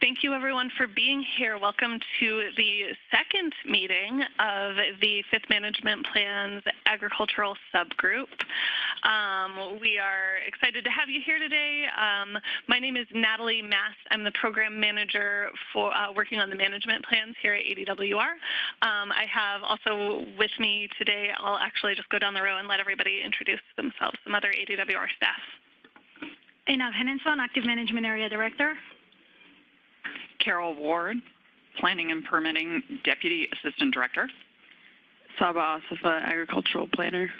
Thank you, everyone, for being here. Welcome to the second meeting of the Fifth Management Plan's Agricultural Subgroup. We are excited to have you here today. My name is Natalie Mast. I'm the Program Manager for working on the management plans here at ADWR. I have also with me today, I'll actually just go down the row and let everybody introduce themselves, some other ADWR staff. Einav Henningson, Active Management Area Director. Carol Ward, Planning and Permitting Deputy Assistant Director. Saba Asifa, Agricultural Planner.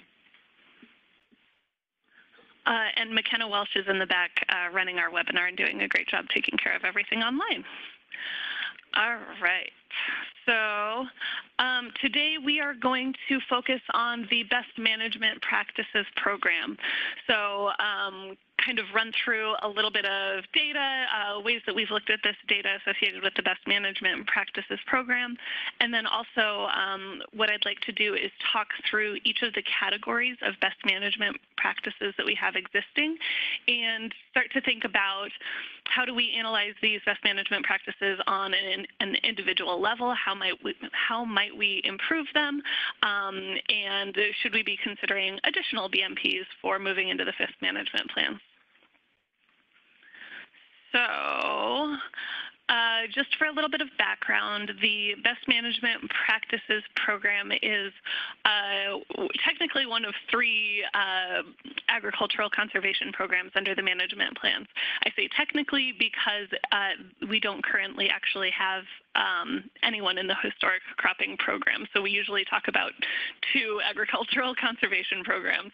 And McKenna Welsh is in the back running our webinar and doing a great job taking care of everything online. All right. So today we are going to focus on the Best Management Practices program. So kind of run through a little bit of data, ways that we've looked at this data associated with the Best Management Practices program. And then also what I'd like to do is talk through each of the categories of best management practices that we have existing and start to think about how do we analyze these best management practices on an individual level, how might we improve them, and should we be considering additional BMPs for moving into the fifth management plan. So just for a little bit of background, the Best Management Practices program is technically one of three agricultural conservation programs under the management plans. I say technically because we don't currently actually have anyone in the historic cropping program. So we usually talk about two agricultural conservation programs.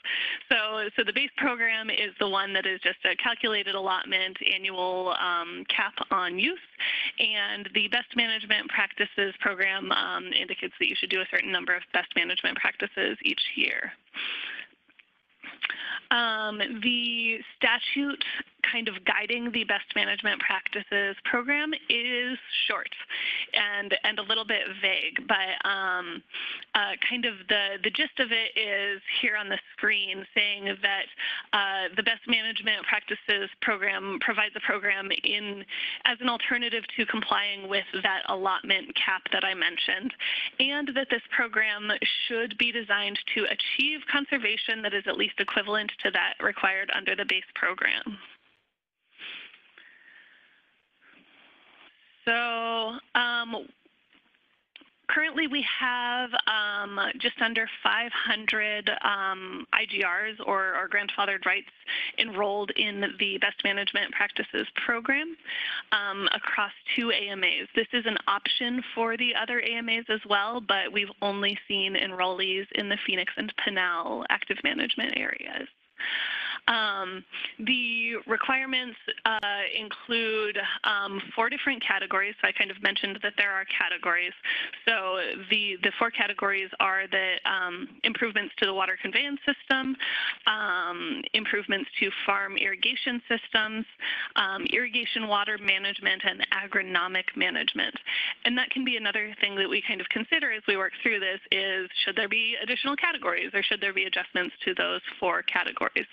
So the base program is the one that is just a calculated allotment annual cap on use. And the Best Management Practices program indicates that you should do a certain number of best management practices each year. The statute kind of guiding the Best Management Practices program is short and a little bit vague, but kind of the gist of it is here on the screen saying that the Best Management Practices program provides a program as an alternative to complying with that allotment cap that I mentioned, and that this program should be designed to achieve conservation that is at least equivalent to that required under the base program. So currently we have just under 500 IGRs or grandfathered rights enrolled in the Best Management Practices program across 2 AMAs. This is an option for the other AMAs as well, but we've only seen enrollees in the Phoenix and Pinal active management areas. The requirements include 4 different categories. So I kind of mentioned that there are categories. So the 4 categories are the improvements to the water conveyance system, improvements to farm irrigation systems, irrigation water management, and agronomic management. And that can be another thing that we kind of consider as we work through this is should there be additional categories or should there be adjustments to those 4 categories?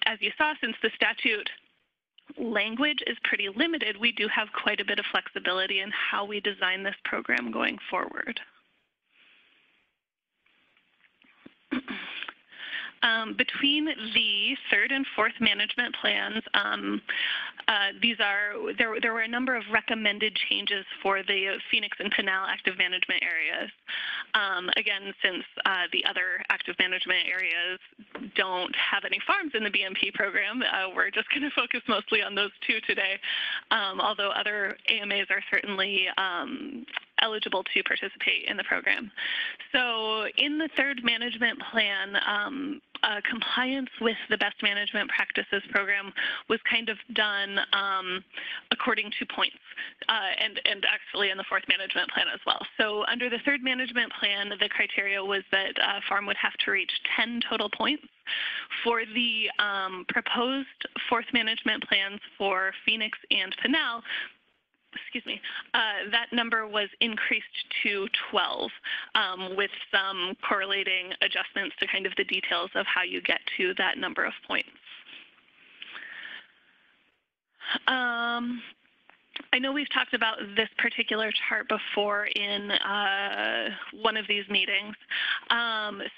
As you saw, since the statute language is pretty limited, we do have quite a bit of flexibility in how we design this program going forward. Between the 3rd and 4th management plans, there were a number of recommended changes for the Phoenix and Pinal active management areas. Again, since the other active management areas don't have any farms in the BMP program, we're just going to focus mostly on those 2 today, although other AMAs are certainly eligible to participate in the program. So in the 3rd management plan, compliance with the Best Management Practices program was kind of done according to points, and actually in the 4th management plan as well. So under the 3rd management plan, the criteria was that a farm would have to reach 10 total points. For the proposed 4th management plans for Phoenix and Pinal, that number was increased to 12 with some correlating adjustments to kind of the details of how you get to that number of points. I know we've talked about this particular chart before in one of these meetings.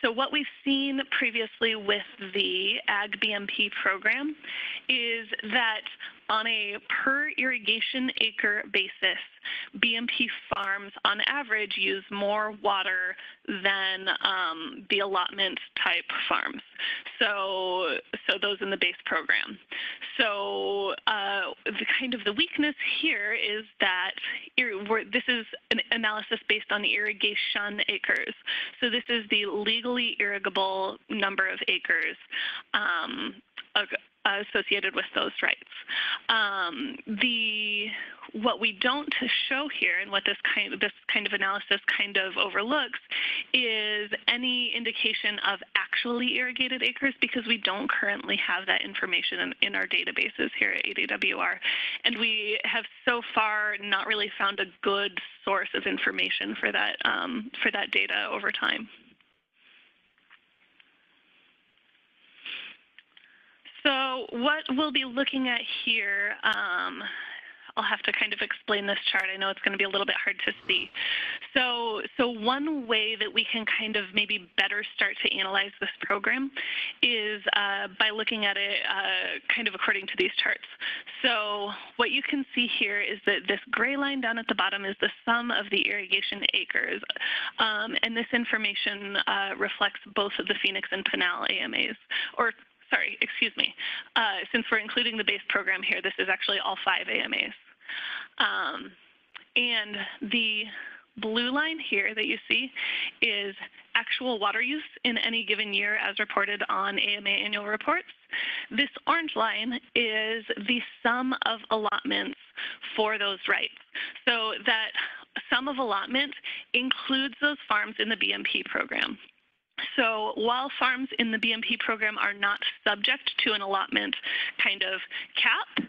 So what we've seen previously with the Ag BMP program is that on a per irrigation acre basis, BMP farms on average use more water than the allotment type farms. So those in the base program. So the weakness here is that this is an analysis based on irrigation acres. So this is the legally irrigable number of acres associated with those rights. What we don't show here, and what this kind of analysis kind of overlooks, is any indication of actually irrigated acres, because we don't currently have that information in our databases here at ADWR, and we have so far not really found a good source of information for that data over time. So what we'll be looking at here, I'll have to kind of explain this chart. I know it's going to be a little bit hard to see. So one way that we can kind of maybe better start to analyze this program is by looking at it kind of according to these charts. So what you can see here is that this gray line down at the bottom is the sum of the irrigation acres. And this information reflects both of the Phoenix and Pinal AMAs, or sorry, excuse me. Since we're including the base program here, this is actually all 5 AMAs. And the blue line here that you see is actual water use in any given year as reported on AMA annual reports. This orange line is the sum of allotments for those rights. So that sum of allotment includes those farms in the BMP program. So while farms in the BMP program are not subject to an allotment kind of cap,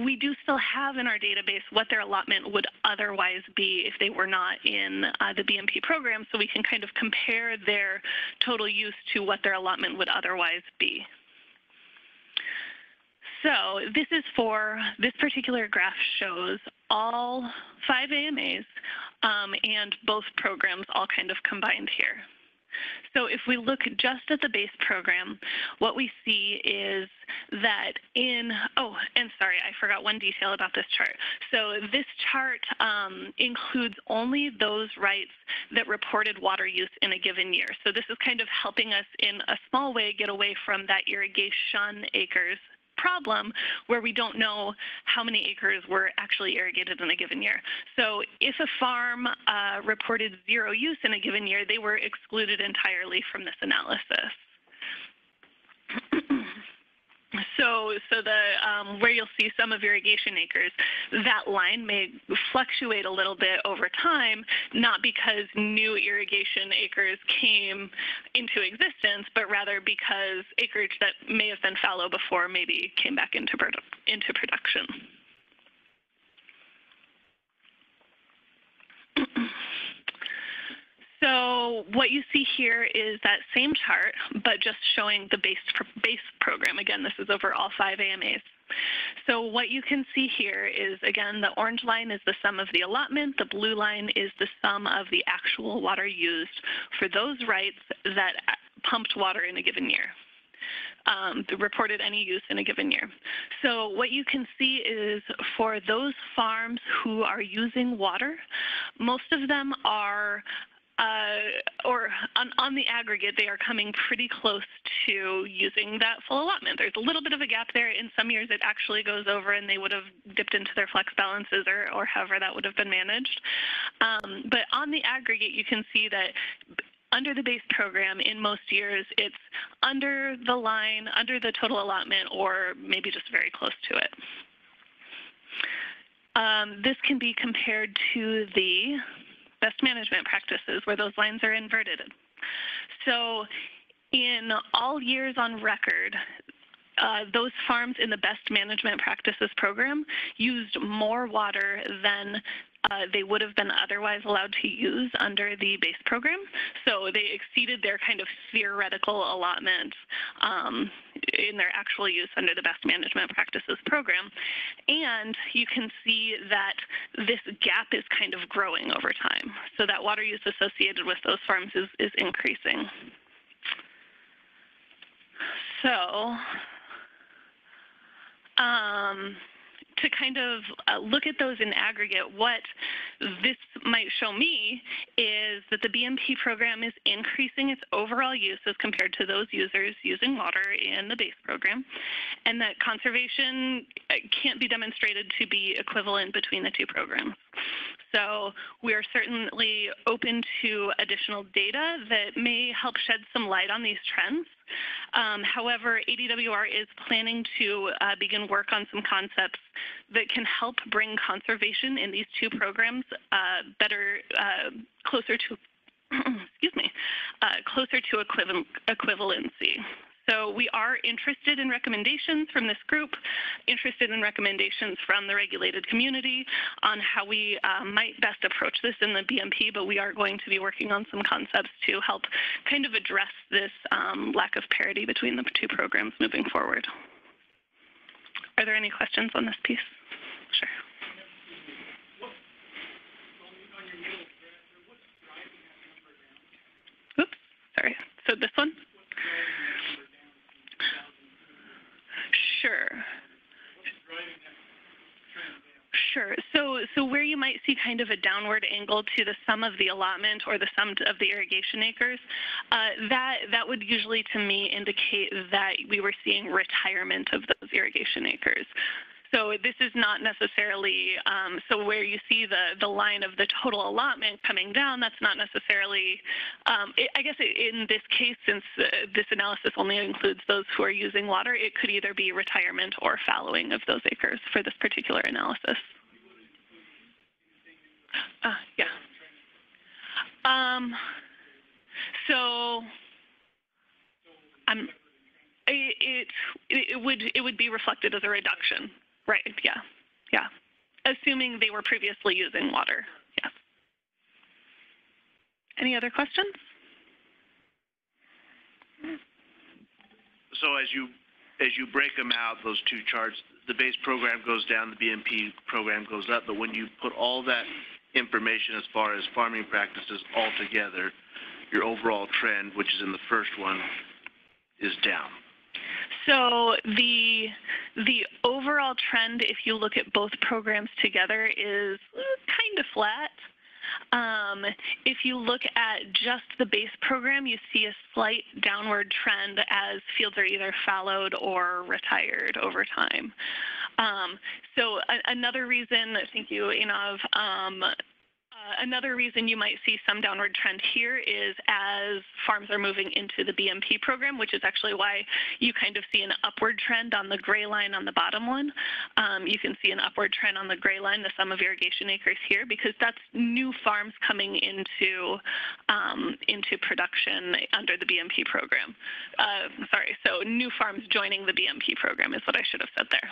we do still have in our database what their allotment would otherwise be if they were not in the BMP program, so we can kind of compare their total use to what their allotment would otherwise be. So this particular graph shows all 5 AMAs and both programs all kind of combined here. So if we look just at the base program, what we see is that and sorry, I forgot one detail about this chart. So this chart includes only those rights that reported water use in a given year. So this is kind of helping us in a small way get away from that irrigation acres problem where we don't know how many acres were actually irrigated in a given year. So if a farm reported 0 use in a given year, they were excluded entirely from this analysis. So where you'll see sum of irrigation acres, that line may fluctuate a little bit over time, not because new irrigation acres came into existence, but rather because acreage that may have been fallow before maybe came back into production. So what you see here is that same chart, but just showing the base program. Again, this is over all 5 AMAs. So what you can see here is, again, the orange line is the sum of the allotment. The blue line is the sum of the actual water used for those rights that pumped water in a given year. Reported any use in a given year. So what you can see is for those farms who are using water, most of them are on the aggregate, they are coming pretty close to using that full allotment. There's a little bit of a gap there. In some years, it actually goes over and they would have dipped into their flex balances or however that would have been managed. But on the aggregate, you can see that under the base program, in most years, it's under the line, under the total allotment, or maybe just very close to it. This can be compared to the best management practices where those lines are inverted. So in all years on record, those farms in the best management practices program used more water than they would have been otherwise allowed to use under the base program. So they exceeded their kind of theoretical allotment in their actual use under the Best Management Practices program. And you can see that this gap is kind of growing over time. So that water use associated with those farms is increasing. So to kind of look at those in aggregate, what this might show me is that the BMP program is increasing its overall use as compared to those users using water in the base program, and that conservation can't be demonstrated to be equivalent between the two programs. So we are certainly open to additional data that may help shed some light on these trends. However, ADWR is planning to begin work on some concepts that can help bring conservation in these two programs closer to, closer to equivalency. So we are interested in recommendations from this group, interested in recommendations from the regulated community on how we might best approach this in the BMP, but we are going to be working on some concepts to help kind of address this lack of parity between the two programs moving forward. Are there any questions on this piece? Sure. Oops, sorry. So this one? Sure. So where you might see kind of a downward angle to the sum of the allotment or the sum of the irrigation acres, that would usually to me indicate that we were seeing retirement of those irrigation acres. So this is not necessarily, so where you see the line of the total allotment coming down, that's not necessarily, I guess in this case, since this analysis only includes those who are using water, it could either be retirement or fallowing of those acres for this particular analysis. Yeah. So it would be reflected as a reduction. Right, yeah. Assuming they were previously using water, yes. Any other questions? So as you break them out, those two charts, the base program goes down, the BMP program goes up, but when you put all that information as far as farming practices all together, your overall trend, which is in the first one, is down. So the overall trend, if you look at both programs together, is kind of flat. If you look at just the base program, you see a slight downward trend as fields are either fallowed or retired over time. So another reason, thank you, Inav, another reason you might see some downward trend here is as farms are moving into the BMP program, which is actually why you kind of see an upward trend on the gray line on the bottom one. You can see an upward trend on the gray line, the sum of irrigation acres here, because that's new farms coming into production under the BMP program. So new farms joining the BMP program is what I should have said there.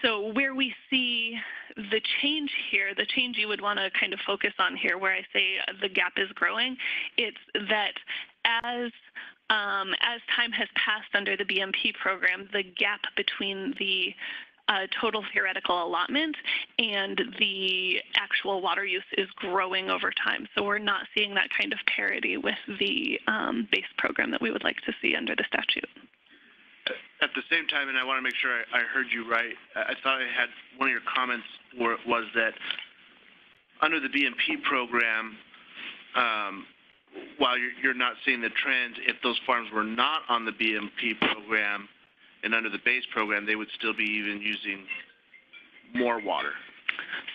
So where we see the change here, the change you would want to kind of focus on here where I say the gap is growing, it's that as time has passed under the BMP program, the gap between the total theoretical allotment and the actual water use is growing over time. So we're not seeing that kind of parity with the base program that we would like to see under the statute. At the same time, and I want to make sure I heard you right, I thought I had one of your comments was that under the BMP program, while you're not seeing the trends, if those farms were not on the BMP program and under the base program, they would still be even using more water.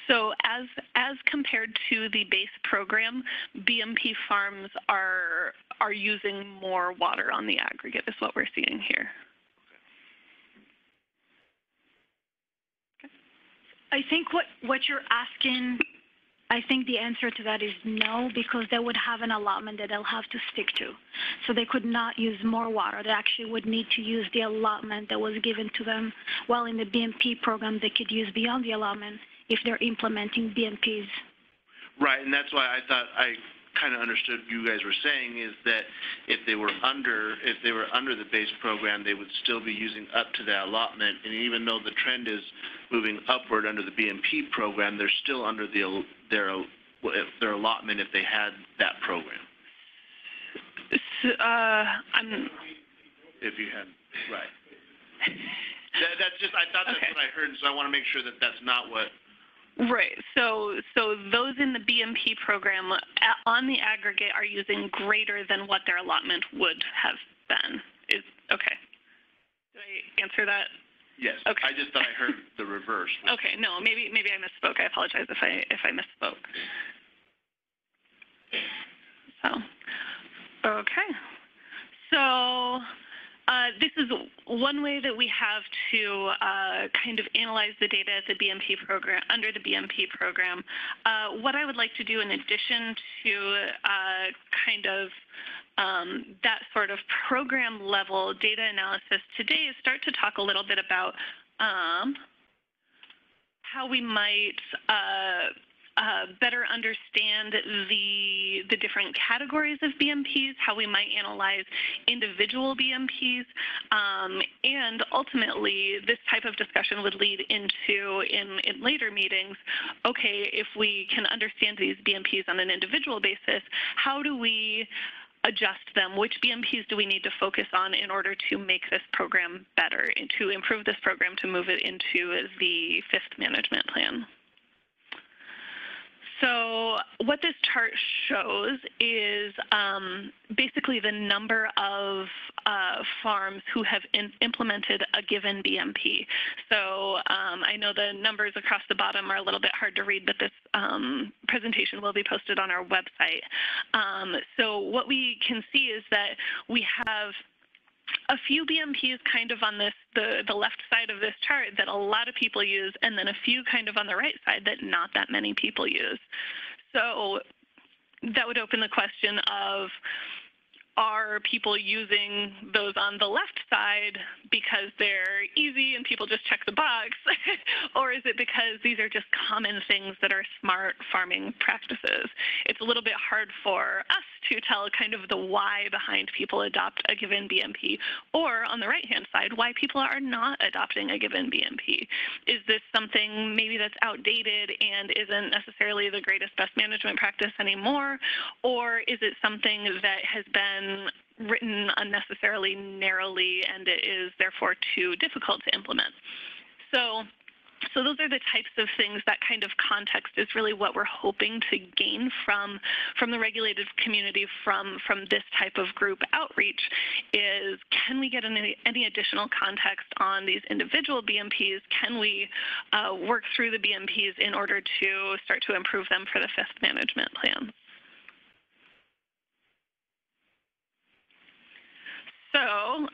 So as compared to the base program, BMP farms are using more water on the aggregate is what we're seeing here. I think what you're asking, I think the answer to that is no, because they would have an allotment that they'll have to stick to. So they could not use more water. They actually would need to use the allotment that was given to them, while in the BMP program they could use beyond the allotment if they're implementing BMPs. Right, and that's why I thought I kind of understood what you guys were saying is that if they were under the base program, they would still be using up to that allotment, and even though the trend is moving upward under the BMP program, they're still under their allotment if they had that program. So, If you had, right. That's just, I thought that's Okay. what I heard, so I want to make sure that that's not what. Right. So those in the BMP program on the aggregate are using greater than what their allotment would have been. Okay. Did I answer that? Yes. Okay. I just thought I heard the reverse. Okay. No, maybe I misspoke. I apologize if I misspoke. So, okay. So. This is one way that we have to kind of analyze the data at the BMP program, under the BMP program. What I would like to do in addition to kind of that sort of program level data analysis today is start to talk a little bit about how we might better understand the different categories of BMPs, how we might analyze individual BMPs, and ultimately this type of discussion would lead into, in later meetings, okay, if we can understand these BMPs on an individual basis, how do we adjust them? Which BMPs do we need to focus on in order to make this program better, and to improve this program to move it into the 5th management plan? So what this chart shows is basically the number of farms who have implemented a given BMP. So I know the numbers across the bottom are a little bit hard to read, but this presentation will be posted on our website. So what we can see is that we have a few BMPs kind of on the left side of this chart that a lot of people use, and then a few kind of on the right side that not that many people use. So that would open the question of, are people using those on the left side because they're easy and people just check the box? Or is it because these are just common things that are smart farming practices? It's a little bit hard for us to tell kind of the why behind people adopt a given BMP, or on the right-hand side, why people are not adopting a given BMP. Is this something maybe that's outdated and isn't necessarily the greatest best management practice anymore? Or is it something that has been written unnecessarily narrowly and it is therefore too difficult to implement? So those are the types of things, that kind of context is really what we're hoping to gain from the regulated community, from this type of group outreach, is can we get any additional context on these individual BMPs? Can we work through the BMPs in order to start to improve them for the 5th management plan? So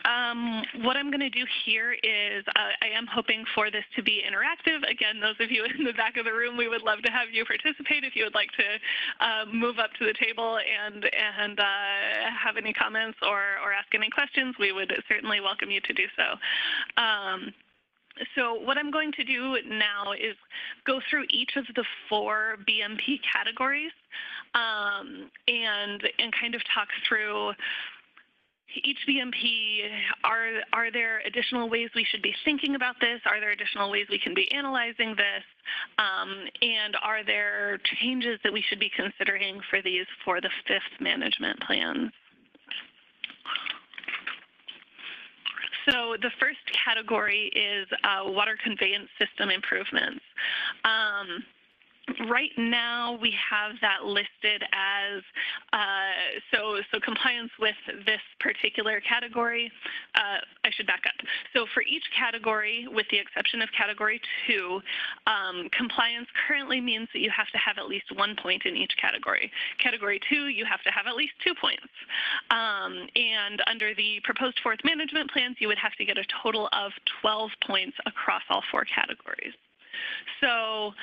what I'm going to do here is I am hoping for this to be interactive. Again, those of you in the back of the room, we would love to have you participate. If you would like to move up to the table and have any comments or ask any questions, we would certainly welcome you to do so. So what I'm going to do now is go through each of the 4 BMP categories and kind of talk through each BMP. Are there additional ways we should be thinking about this? Are there additional ways we can be analyzing this? And are there changes that we should be considering for these for the 5th management plan? So the first category is water conveyance system improvements. Right now, we have that listed as, so compliance with this particular category. I should back up. So for each category, with the exception of category 2, compliance currently means that you have to have at least 1 point in each category. Category 2, you have to have at least 2 points. And under the proposed 4th management plans, you would have to get a total of 12 points across all 4 categories. So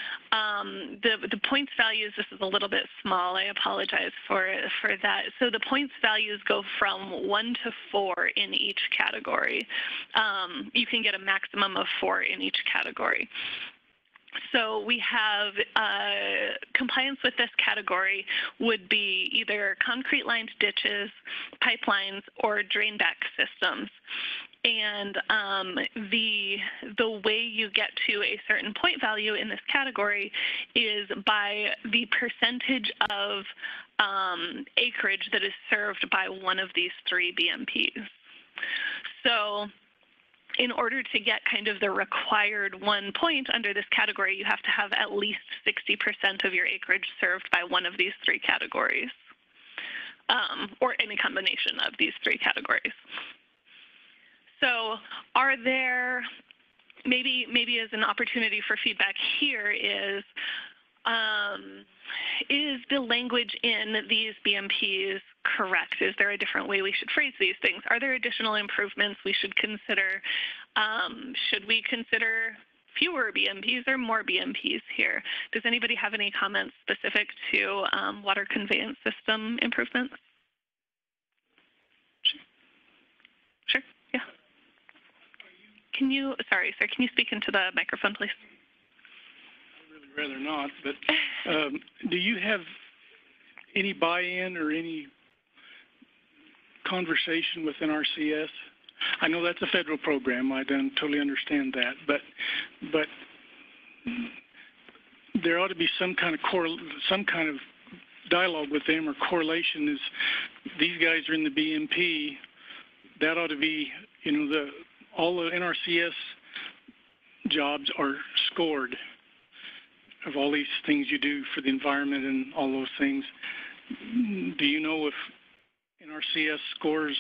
the points values, this is a little bit small, I apologize for that. So the points values go from 1 to 4 in each category. You can get a maximum of 4 in each category. So we have compliance with this category would be either concrete lined ditches, pipelines, or drain back systems. And the way you get to a certain point value in this category is by the percentage of acreage that is served by one of these 3 BMPs. So in order to get kind of the required 1 point under this category, you have to have at least 60% of your acreage served by one of these 3 categories, or any combination of these 3 categories. So are there, maybe as an opportunity for feedback here is the language in these BMPs correct? Is there a different way we should phrase these things? Are there additional improvements we should consider? Should we consider fewer BMPs or more BMPs here? Does anybody have any comments specific to water conveyance system improvements? Sure, yeah. Can you, sorry, sir, can you speak into the microphone, please? I'd really rather not, but do you have any buy-in or any conversation with NRCS? I know that's a federal program. I don't totally understand that, but there ought to be some kind of dialogue with them or correlation. Is these guys are in the BMP? That ought to be, you know, all the NRCS jobs are scored of all these things you do for the environment and all those things. Do you know if NRCS scores,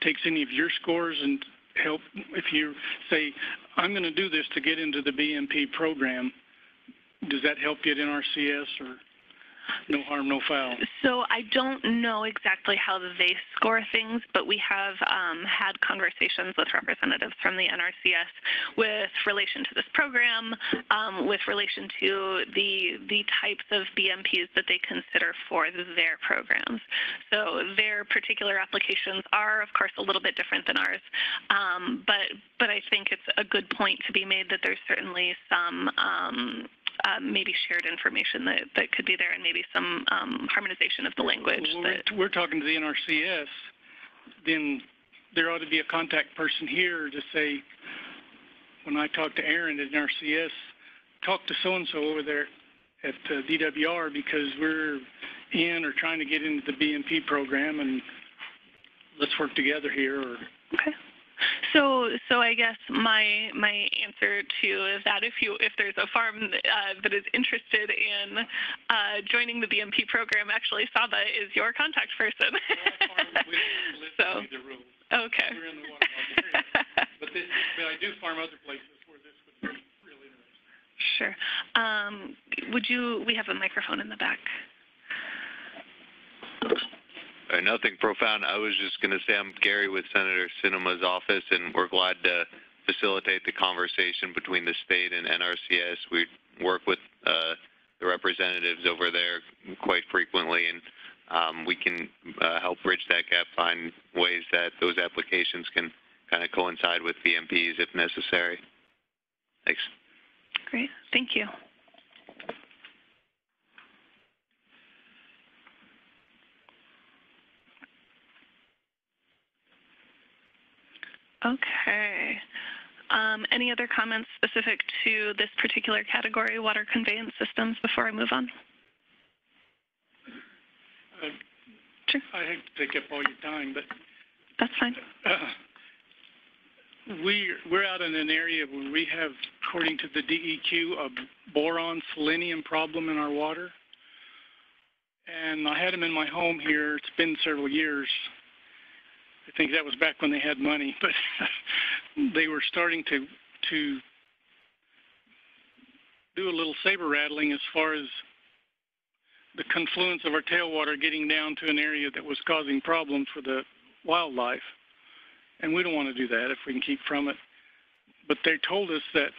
takes any of your scores and help if you say, I'm going to do this to get into the BMP program, does that help you at NRCS, or no harm, no foul? So I don't know exactly how they score things, but we have had conversations with representatives from the NRCS with relation to this program, with relation to the types of BMPs that they consider for their programs. So their particular applications are, of course, a little bit different than ours, but I think it's a good point to be made that there's certainly some maybe shared information that could be there, and maybe some harmonization of the language. Well, we're talking to the NRCS, then there ought to be a contact person here to say, when I talk to Aaron at NRCS, talk to so-and-so over there at DWR because we're in or trying to get into the BMP program, and let's work together here. Or okay. So I guess my answer to is that if there's a farm that is interested in joining the BMP program, actually Saba is your contact person. So okay. We're in the water area. but I do farm other places where this would be really interesting. We have a microphone in the back. Nothing profound. I was just going to say I'm Gary with Senator Sinema's office, and we're glad to facilitate the conversation between the state and NRCS. We work with the representatives over there quite frequently, and we can help bridge that gap, find ways that those applications can kind of coincide with BMPs if necessary. Thanks. Great. Thank you. Okay. Any other comments specific to this particular category, water conveyance systems, before I move on? Sure. I hate to take up all your time, but that's fine. We're out in an area where we have, according to the DEQ, a boron selenium problem in our water. And I had them in my home here. It's been several years. I think that was back when they had money, but they were starting to do a little saber rattling as far as the confluence of our tailwater getting down to an area that was causing problems for the wildlife. And we don't want to do that if we can keep from it. But they told us that,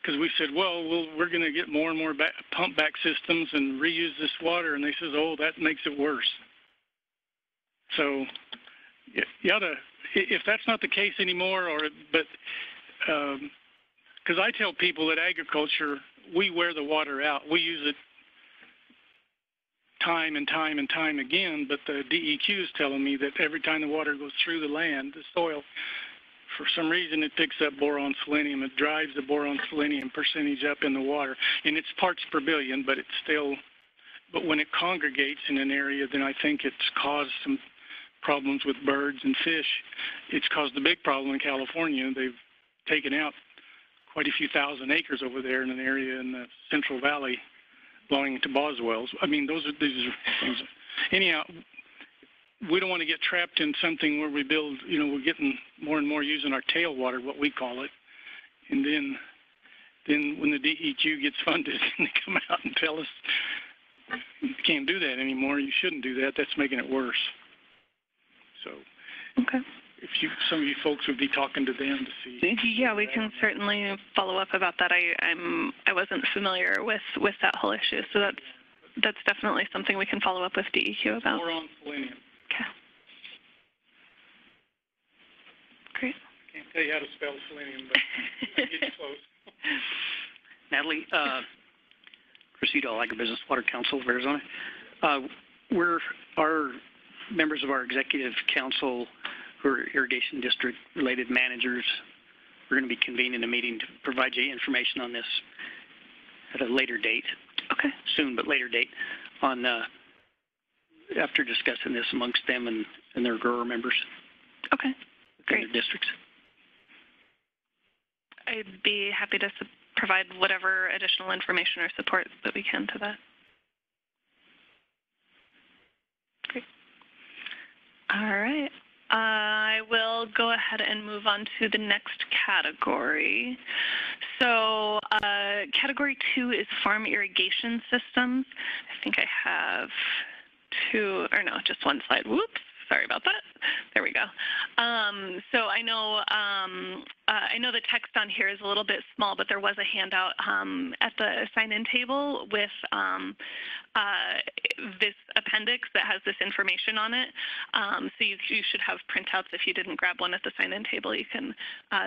because we said, well, we're going to get more and more pump back systems and reuse this water. And they says, oh, that makes it worse. So you ought to, if that's not the case anymore, but because I tell people that agriculture, we wear the water out. We use it time and time and time again, but the DEQ is telling me that every time the water goes through the land, the soil, for some reason it picks up boron selenium. It drives the boron selenium percentage up in the water, and it's parts per billion, but it's still, but when it congregates in an area, then I think it's caused some problems with birds and fish. It's caused a big problem in California. They've taken out quite a few thousand acres over there in an area in the Central Valley belonging to Boswell's. I mean, these are things. Anyhow, we don't want to get trapped in something where we build, you know, we're getting more and more using our tailwater, what we call it. And then when the DEQ gets funded and they come out and tell us you can't do that anymore, you shouldn't do that, that's making it worse. So Okay. if some of you folks would be talking to them to see. Yeah, we can certainly follow up about that. I wasn't familiar with that whole issue, so that's definitely something we can follow up with DEQ about. Boron selenium. Okay. Great. Can't tell you how to spell selenium, but I get close. Natalie, Cressida Agribusiness Water Council of Arizona. Our members of our executive council who are irrigation district related managers, we're going to be convening a meeting to provide you information on this at a later date. Okay. Soon, but later date on after discussing this amongst them and their grower members. Okay. Great. Their districts. I'd be happy to provide whatever additional information or support that we can to that. Great. All right. I will go ahead and move on to the next category. So category 2 is farm irrigation systems. I think I have just one slide. Whoops. Sorry about that. There we go. So I know the text on here is a little bit small, but there was a handout at the sign-in table with this appendix that has this information on it. So you should have printouts. If you didn't grab one at the sign-in table, you can.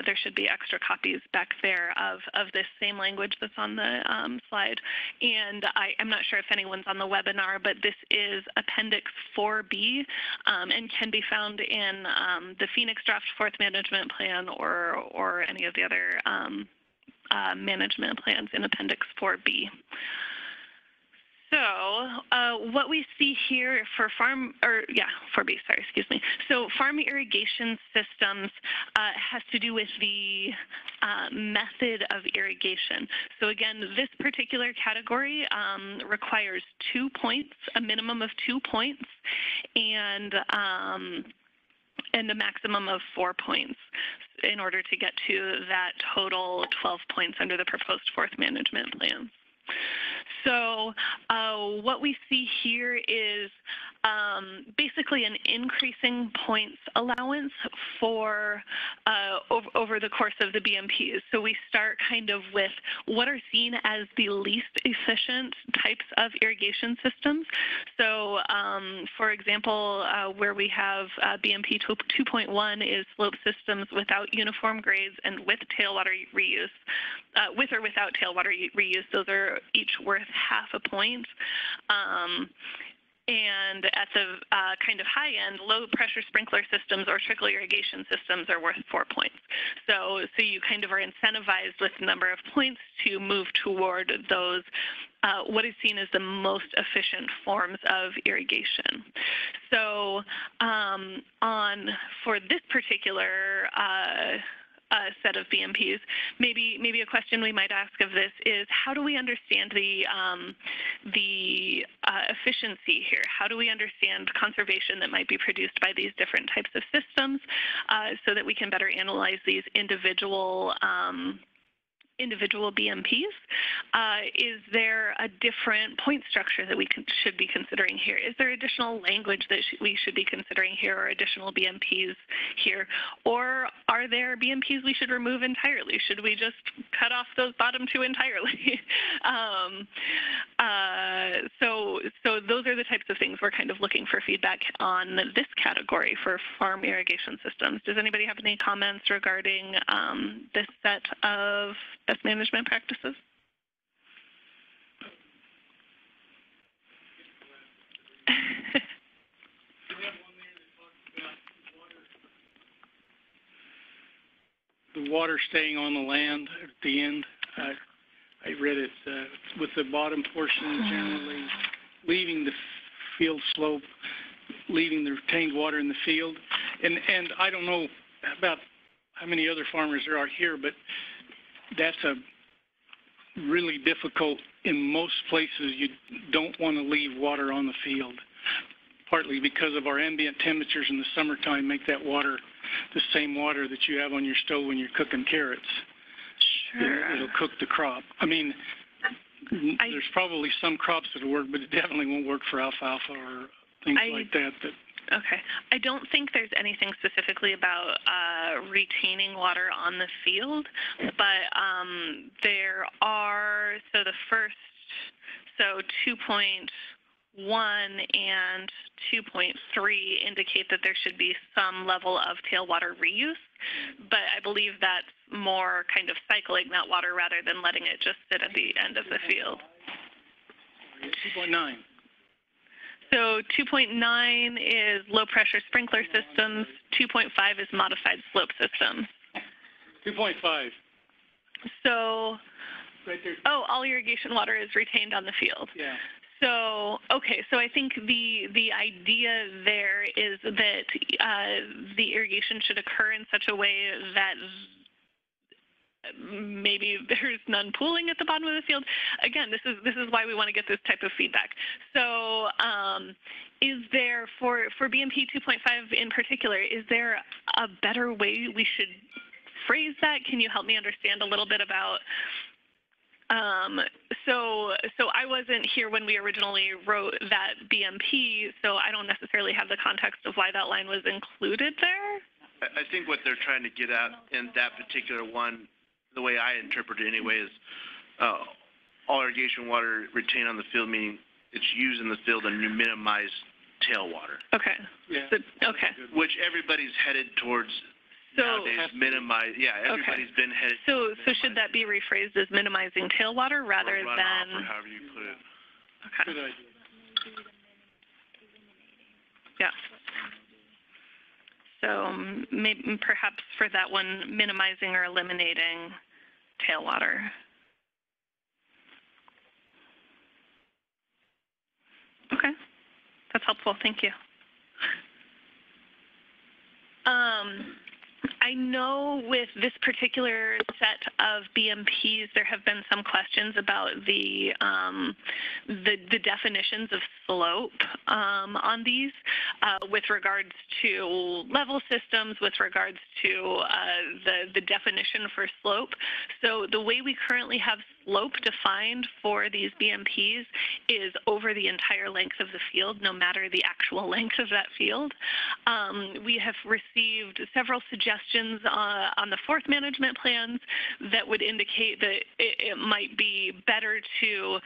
There should be extra copies back there of this same language that's on the slide. And I'm not sure if anyone's on the webinar, but this is Appendix 4B. And can be found in the Phoenix Draft Fourth Management Plan or any of the other management plans in Appendix 4B. So what we see here for 4B, sorry, excuse me. So farm irrigation systems has to do with the method of irrigation. So again, this particular category requires 2 points, a minimum of 2 points, and a maximum of 4 points in order to get to that total 12 points under the proposed fourth management plan. So what we see here is basically an increasing points allowance for over the course of the BMPs. So we start kind of with what are seen as the least efficient types of irrigation systems. So for example, where we have BMP 2.1 is slope systems without uniform grades and with tailwater reuse. With or without tailwater reuse, those are each worth half a point. And at the kind of high end, low pressure sprinkler systems or trickle irrigation systems are worth 4 points. So you kind of are incentivized with the number of points to move toward those what is seen as the most efficient forms of irrigation. So for this particular set of BMPs, maybe a question we might ask of this is, how do we understand the efficiency here? How do we understand conservation that might be produced by these different types of systems so that we can better analyze these individual BMPs? Is there a different point structure that we should be considering here? Is there additional language that we should be considering here, or additional BMPs here? Or are there BMPs we should remove entirely? Should we just cut off those bottom two entirely? So those are the types of things we're kind of looking for feedback on this category for farm irrigation systems. Does anybody have any comments regarding this set of best management practices? The water staying on the land at the end. I read it with the bottom portion generally leaving the field slope, leaving the retained water in the field. And I don't know about how many other farmers there are here, but that's a really difficult. In most places, you don't want to leave water on the field, partly because of our ambient temperatures in the summertime make that water the same water that you have on your stove when you're cooking carrots. Sure. It'll cook the crop. I mean, there's probably some crops that'll work, but it definitely won't work for alfalfa or things like that. Okay. I don't think there's anything specifically about retaining water on the field, but there are, so 2.1 and 2.3 indicate that there should be some level of tailwater reuse, but I believe that's more kind of cycling that water rather than letting it just sit at the end of the field. 2.9. So 2.9 is low pressure sprinkler systems, 2.5 is modified slope systems. 2.5. So, right there. oh, all irrigation water is retained on the field. Yeah. So, okay, so I think the idea there is that the irrigation should occur in such a way that maybe there's none pooling at the bottom of the field. Again, this is why we want to get this type of feedback. So, is there for BMP 2.5 in particular, is there a better way we should phrase that? Can you help me understand a little bit about? So I wasn't here when we originally wrote that BMP, so I don't necessarily have the context of why that line was included there. I think what they're trying to get at in that particular one, the way I interpret it anyway, is all irrigation water retained on the field, meaning it's used in the field and you minimize tailwater. Okay. Yeah. So, okay. Which everybody's headed towards. So nowadays, minimize. Yeah, everybody's been headed. So should that be rephrased as minimizing tailwater rather or runoff, than? or however you put it. Okay. Good idea. Yeah. So maybe perhaps for that one, minimizing or eliminating tailwater. Okay, that's helpful. Thank you. I know with this particular set of BMPs, there have been some questions about the definitions of slope on these with regards to level systems, with regards to the definition for slope. So the way we currently have slope defined for these BMPs is over the entire length of the field, no matter the actual length of that field. We have received several suggestions on the fourth management plans that would indicate that it might be better to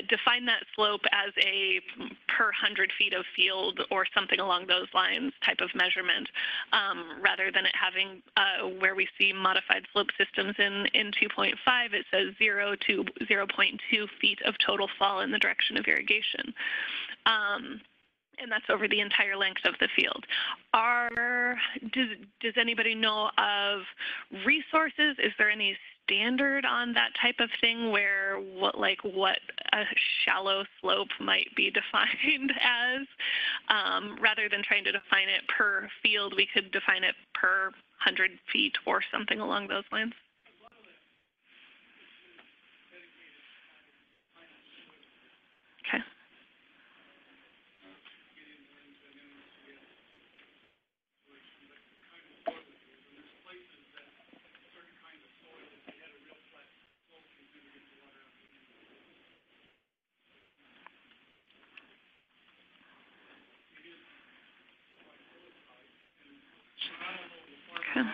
define that slope as a per 100 feet of field or something along those lines type of measurement, rather than it having where we see modified slope systems in 2.5, it says 0 to 0.2 feet of total fall in the direction of irrigation. And that's over the entire length of the field. Does anybody know of resources? Is there any standard on that type of thing where what a shallow slope might be defined as? Rather than trying to define it per field, we could define it per 100 feet or something along those lines. Okay. Okay.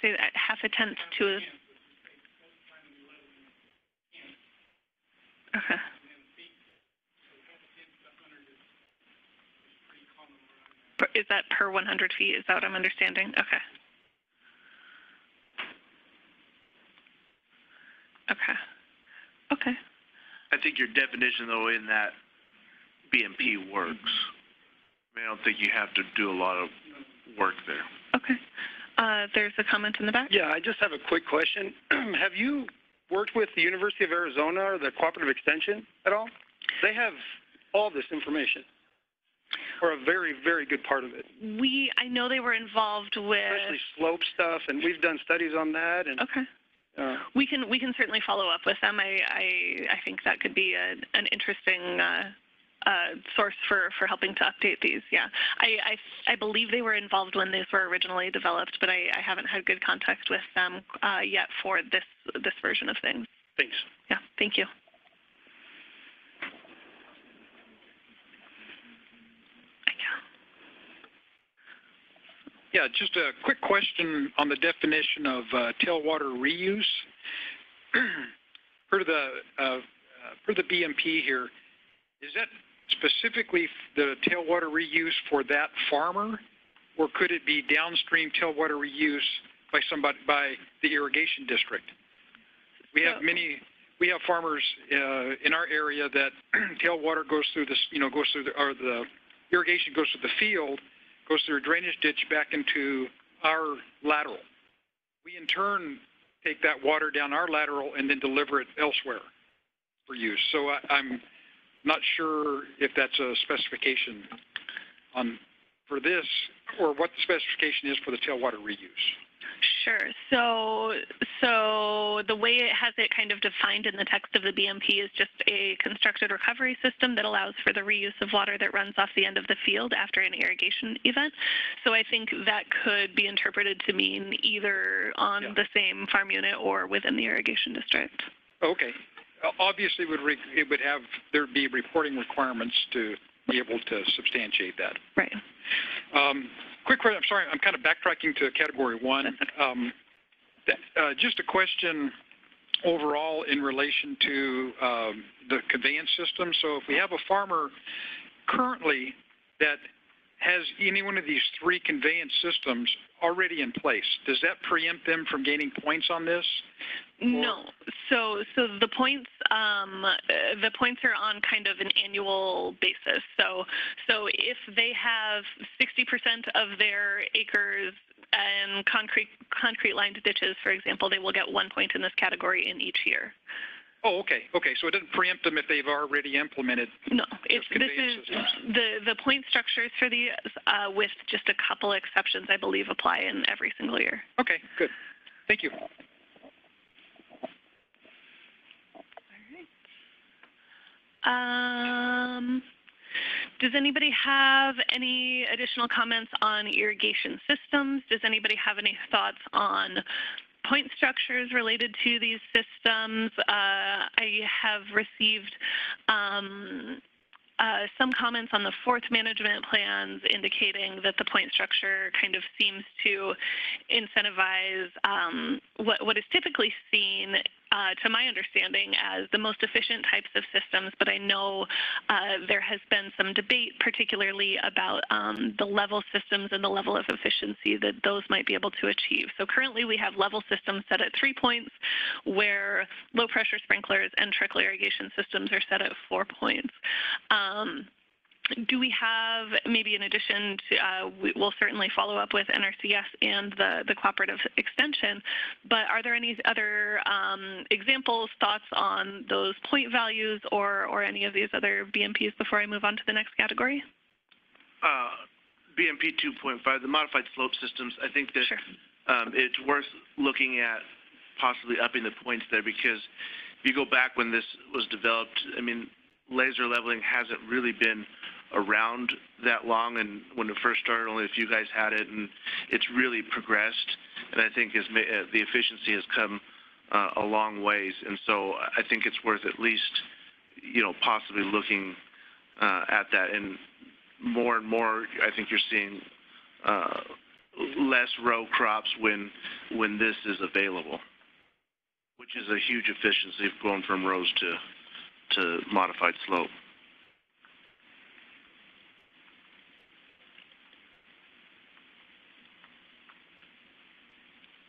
say that? Half a tenth to a... Okay. Is that per 100 feet? Is that what I'm understanding? Okay. Okay. Okay. I think your definition, though, in that BMP works. I mean, I don't think you have to do a lot of work there. Okay. There's a comment in the back. Yeah, I just have a quick question. Have you worked with the University of Arizona or the Cooperative Extension at all? They have all this information, or a very, very good part of it. I know they were involved with... Especially slope stuff, and we've done studies on that. And okay. We can certainly follow up with them. I think that could be an interesting source for helping to update these. Yeah, I believe they were involved when these were originally developed, but I haven't had good contact with them yet for this version of things. Thanks. Yeah, thank you. Yeah, just a quick question on the definition of tailwater reuse. Per the BMP here, is that specifically the tailwater reuse for that farmer, or could it be downstream tailwater reuse by the irrigation district? We have farmers in our area that tailwater goes through this, the irrigation goes through the field, goes through a drainage ditch back into our lateral. We in turn take that water down our lateral and then deliver it elsewhere for use. So I'm not sure if that's a specification for this, or what the specification is for the tailwater reuse. Sure. So the way it has it kind of defined in the text of the BMP is just a constructed recovery system that allows for the reuse of water that runs off the end of the field after an irrigation event. So I think that could be interpreted to mean either on the same farm unit or within the irrigation district. Okay. Obviously, there'd be reporting requirements to be able to substantiate that. Right. Quick question. I'm sorry. I'm kind of backtracking to Category 1. Just a question overall in relation to the conveyance system. So if we have a farmer currently that has any one of these three conveyance systems already in place, does that preempt them from gaining points on this? No. So the points are on kind of an annual basis. So if they have 60% of their acres and concrete lined ditches, for example, they will get 1 point in this category in each year. Oh, okay. Okay, so it doesn't preempt them if they've already implemented. No, the point structures for these, with just a couple exceptions, I believe, apply in every single year. Okay, good. Thank you. Does anybody have any additional comments on irrigation systems? Does anybody have any thoughts on point structures related to these systems? I have received some comments on the fourth management plans indicating that the point structure kind of seems to incentivize what is typically seen, to my understanding, as the most efficient types of systems, but I know there has been some debate, particularly about the level systems and the level of efficiency that those might be able to achieve. So currently we have level systems set at 3 points, where low pressure sprinklers and trickle irrigation systems are set at 4 points. Do we have, maybe in addition to, we'll certainly follow up with NRCS and the Cooperative Extension, but are there any other examples, thoughts on those point values or any of these other BMPs before I move on to the next category? BMP 2.5, the modified slope systems, I think that it's worth looking at possibly upping the points there, because if you go back when this was developed, I mean, laser leveling hasn't really been around that long, and when it first started, only a few guys had it, and it's really progressed, and I think the efficiency has come a long ways, and so I think it's worth at least, possibly looking at that, and more, I think you're seeing less row crops when this is available, which is a huge efficiency of going from rows to modified slope.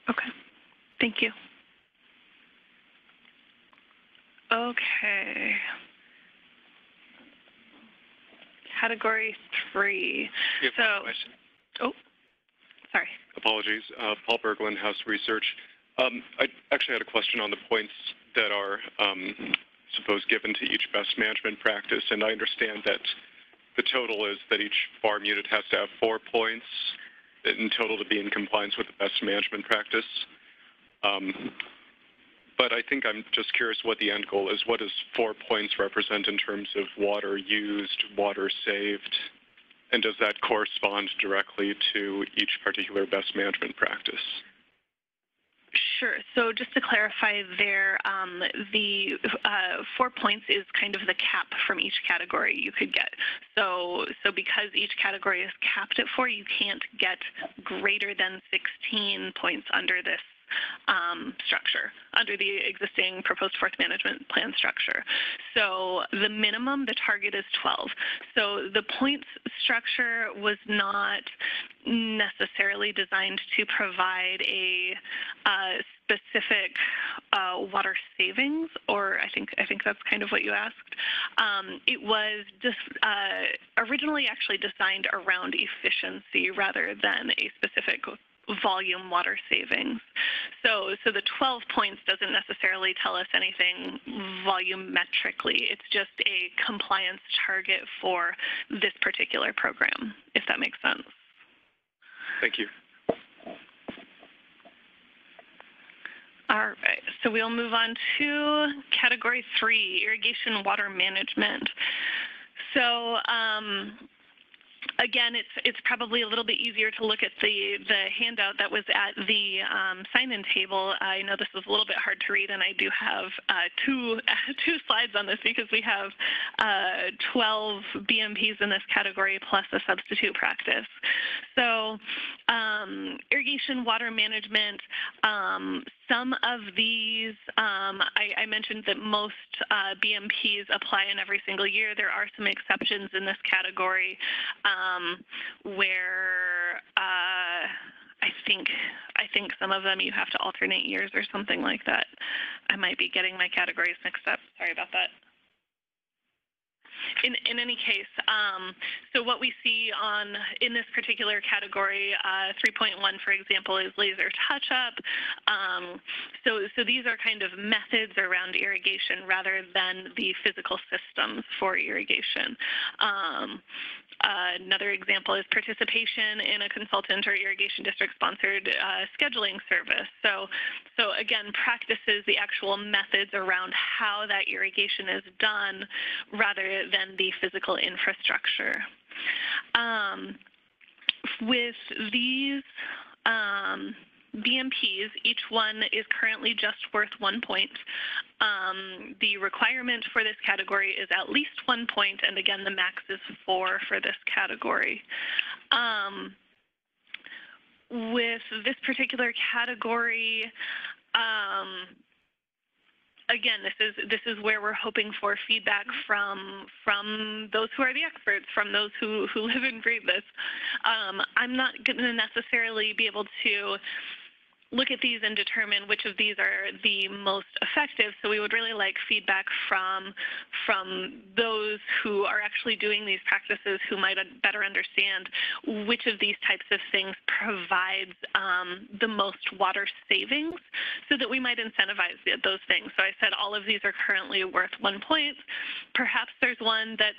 Okay, thank you. Okay. Category 3. So, oh, sorry. Apologies. Paul Berglund, House Research. I actually had a question on the points that are supposed given to each best management practice, and I understand that the total is that each farm unit has to have 4 points in total to be in compliance with the best management practice. But I think I'm just curious what the end goal is. What does 4 points represent in terms of water used, water saved, and does that correspond directly to each particular best management practice? Sure. So just to clarify there, the 4 points is kind of the cap from each category you could get. So because each category is capped at 4, you can't get greater than 16 points under this structure, under the existing proposed fourth management plan structure. So the minimum, the target is 12. So the points structure was not necessarily designed to provide a specific water savings, or I think that's kind of what you asked. It was just originally actually designed around efficiency rather than a specific volume water savings. So the 12 points doesn't necessarily tell us anything volumetrically. It's just a compliance target for this particular program, if that makes sense. Thank you. All right, so we'll move on to category 3, irrigation water management. So again, it's probably a little bit easier to look at the handout that was at the sign-in table. I know this was a little bit hard to read, and I do have two slides on this because we have 12 BMPs in this category plus a substitute practice. So irrigation water management, some of these, I mentioned that most BMPs apply in every single year. There are some exceptions in this category where I think some of them you have to alternate years or something like that. I might be getting my categories mixed up. Sorry about that. In any case, so what we see in this particular category, 3.1, for example, is laser touch-up. So these are kind of methods around irrigation rather than the physical systems for irrigation. Another example is participation in a consultant or irrigation district-sponsored scheduling service. So again, practices the actual methods around how that irrigation is done rather than the physical infrastructure. With these BMPs, each one is currently just worth 1 point. The requirement for this category is at least 1 point, and again, the max is 4 for this category. With this particular category, again, this is where we're hoping for feedback from those who are the experts, from those who live and breathe this. I'm not going to necessarily be able to look at these and determine which of these are the most effective. So we would really like feedback from those who are actually doing these practices, who might better understand which of these types of things provides the most water savings, so that we might incentivize those things. So I said all of these are currently worth 1 point. Perhaps there's one that's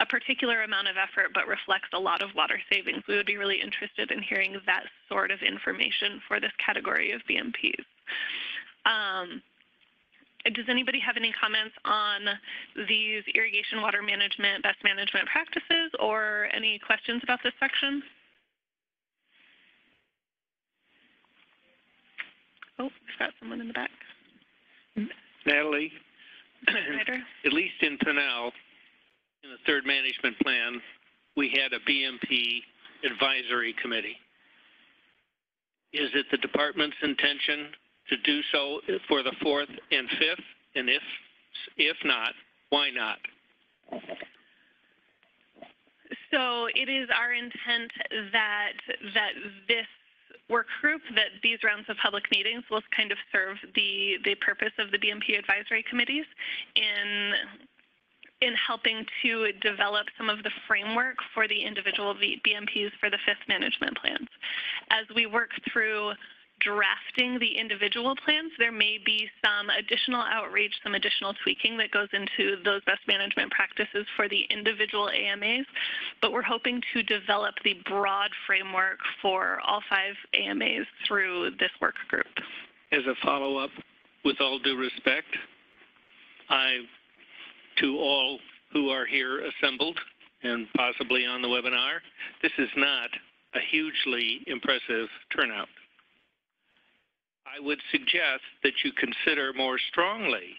a particular amount of effort but reflects a lot of water savings. We would be really interested in hearing that sort of information for this category of BMPs. Does anybody have any comments on these irrigation water management best management practices, or any questions about this section? Oh, we've got someone in the back. Natalie, Ryder? at least in Pinal, in the third management plan, we had a BMP advisory committee. Is it the department's intention to do so for the 4th and 5th? And if not, why not? So it is our intent that this work group, that these rounds of public meetings will kind of serve the purpose of the BMP advisory committees in helping to develop some of the framework for the individual BMPs for the 5th management plans. As we work through drafting the individual plans, there may be some additional outreach, some additional tweaking that goes into those best management practices for the individual AMAs, but we're hoping to develop the broad framework for all 5 AMAs through this work group. As a follow-up, with all due respect, to all who are here assembled and possibly on the webinar, this is not a hugely impressive turnout. I would suggest that you consider more strongly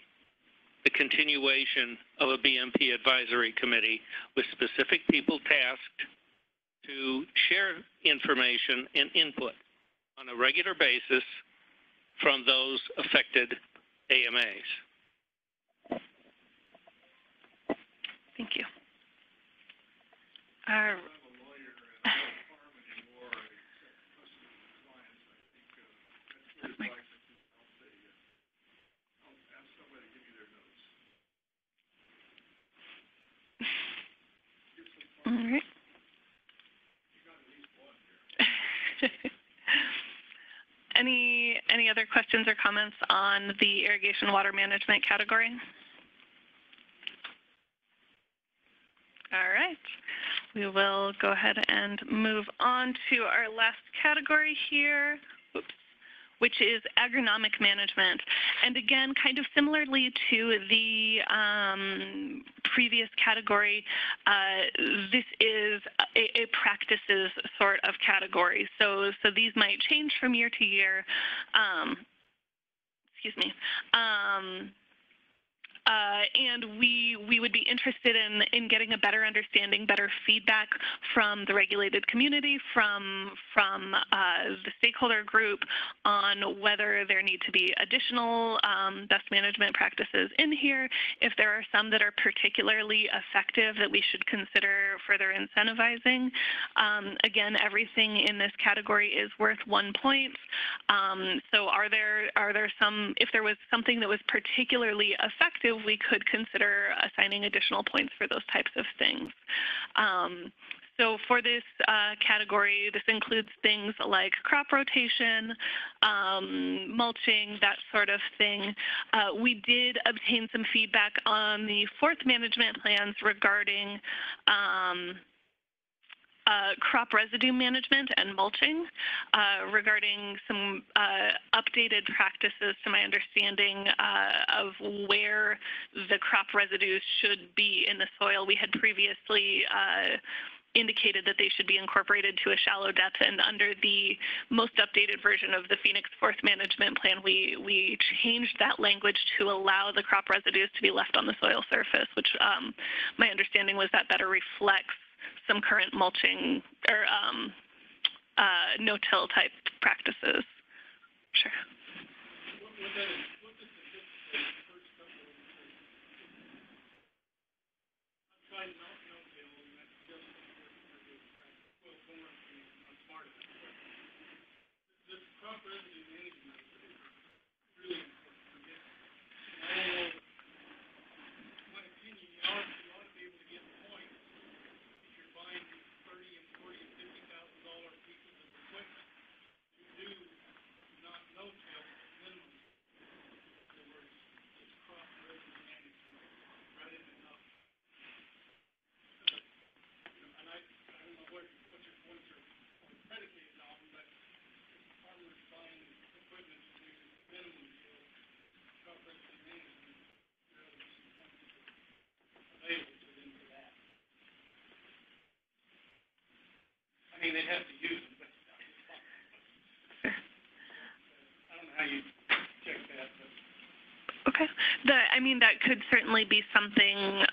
the continuation of a BMP advisory committee with specific people tasked to share information and input on a regular basis from those affected AMAs. Thank you. All right. Any other questions or comments on the irrigation water management category? All right. We will go ahead and move on to our last category here. Oops. Which is agronomic management. And again, kind of similarly to the previous category, this is a practices sort of category. So these might change from year to year. Excuse me. And we would be interested in getting a better understanding, better feedback from the regulated community, from the stakeholder group on whether there need to be additional best management practices in here, if there are some that are particularly effective that we should consider further incentivizing. Again, everything in this category is worth 1 point. So are there some, if there was something that was particularly effective, we could consider assigning additional points for those types of things. So for this category, this includes things like crop rotation, mulching, that sort of thing. We did obtain some feedback on the 4th management plans regarding crop residue management and mulching, regarding some updated practices to my understanding of where the crop residues should be in the soil. We had previously indicated that they should be incorporated to a shallow depth, and under the most updated version of the Phoenix 4th management plan, we changed that language to allow the crop residues to be left on the soil surface, which my understanding was that better reflects some current mulching or no-till type practices. Sure. I mean, they'd have to use them, but I don't know how you check that. But. Okay. That could certainly be something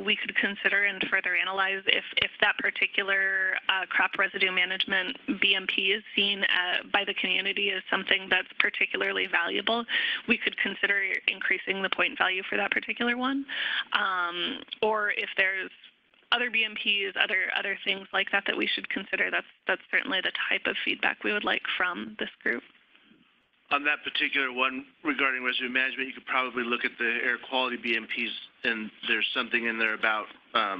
we could consider and further analyze if that particular crop residue management BMP is seen by the community as something that's particularly valuable. We could consider increasing the point value for that particular one, or if there's other BMPs, other things like that that we should consider. That's certainly the type of feedback we would like from this group. On that particular one regarding residue management, you could probably look at the air quality BMPs, and there's something in there about, as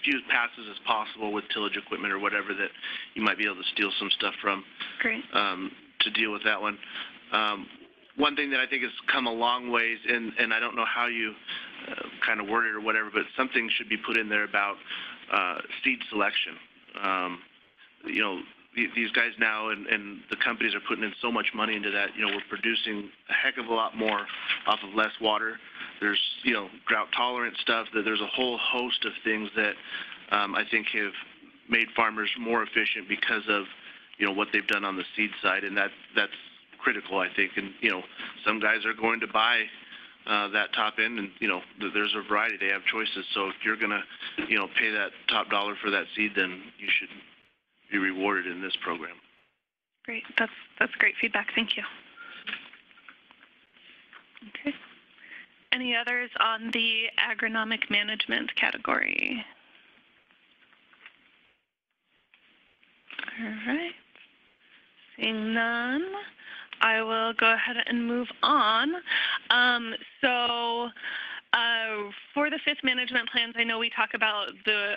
few passes as possible with tillage equipment or whatever that you might be able to steal some stuff from. Great. To deal with that one. One thing that I think has come a long ways, and I don't know how you kind of word it or whatever, but something should be put in there about seed selection. These guys now and the companies are putting in so much money into that. We're producing a heck of a lot more off of less water. There's, drought tolerant stuff. There's a whole host of things that I think have made farmers more efficient because of, what they've done on the seed side, and that's critical, I think. And, some guys are going to buy that top end, and, there's a variety. They have choices. So if you're going to, pay that top dollar for that seed, then you should be rewarded in this program. Great. That's great feedback. Thank you. Okay. Any others on the agronomic management category? All right. Seeing none, I will go ahead and move on. For the fifth management plans, I know we talk about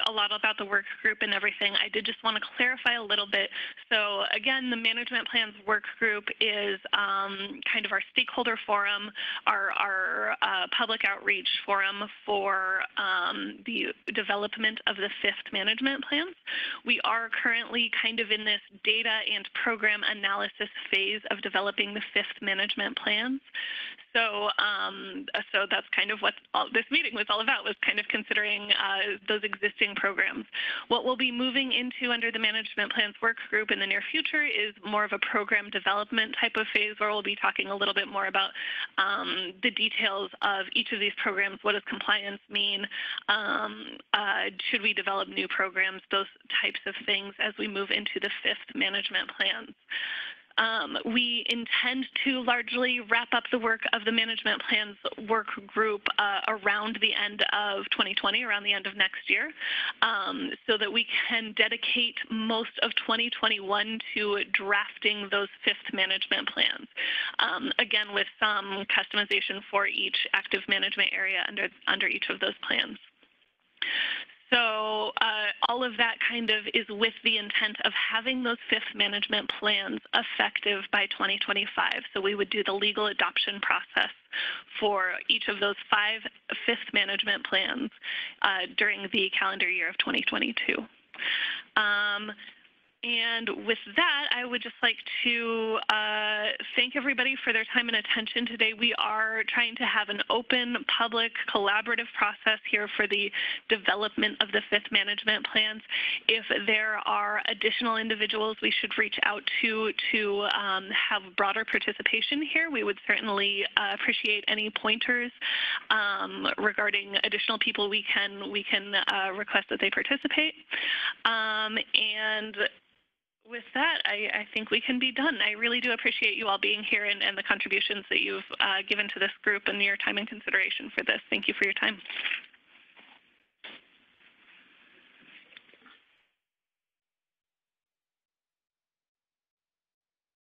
a lot about the work group and everything. I did just want to clarify a little bit. So again, the management plans work group is kind of our stakeholder forum, our public outreach forum for the development of the fifth management plans. We are currently kind of in this data and program analysis phase of developing the fifth management plans. So that's kind of what this meeting was all about, was kind of considering those existing programs. What we'll be moving into under the management plans work group in the near future is more of a program development type of phase, where we'll be talking a little bit more about the details of each of these programs. What does compliance mean? Should we develop new programs? Those types of things as we move into the fifth management plans. We intend to largely wrap up the work of the management plans work group around the end of 2020, around the end of next year, so that we can dedicate most of 2021 to drafting those fifth management plans. Again, with some customization for each active management area under each of those plans. So all of that kind of is with the intent of having those fifth management plans effective by 2025. So we would do the legal adoption process for each of those 5 fifth management plans during the calendar year of 2022. And with that, I would just like to thank everybody for their time and attention today. We are trying to have an open, public, collaborative process here for the development of the fifth management plans. If there are additional individuals we should reach out to have broader participation here, we would certainly appreciate any pointers regarding additional people we can request that they participate. And with that, I think we can be done. I really do appreciate you all being here and the contributions that you've given to this group and your time and consideration for this. Thank you for your time.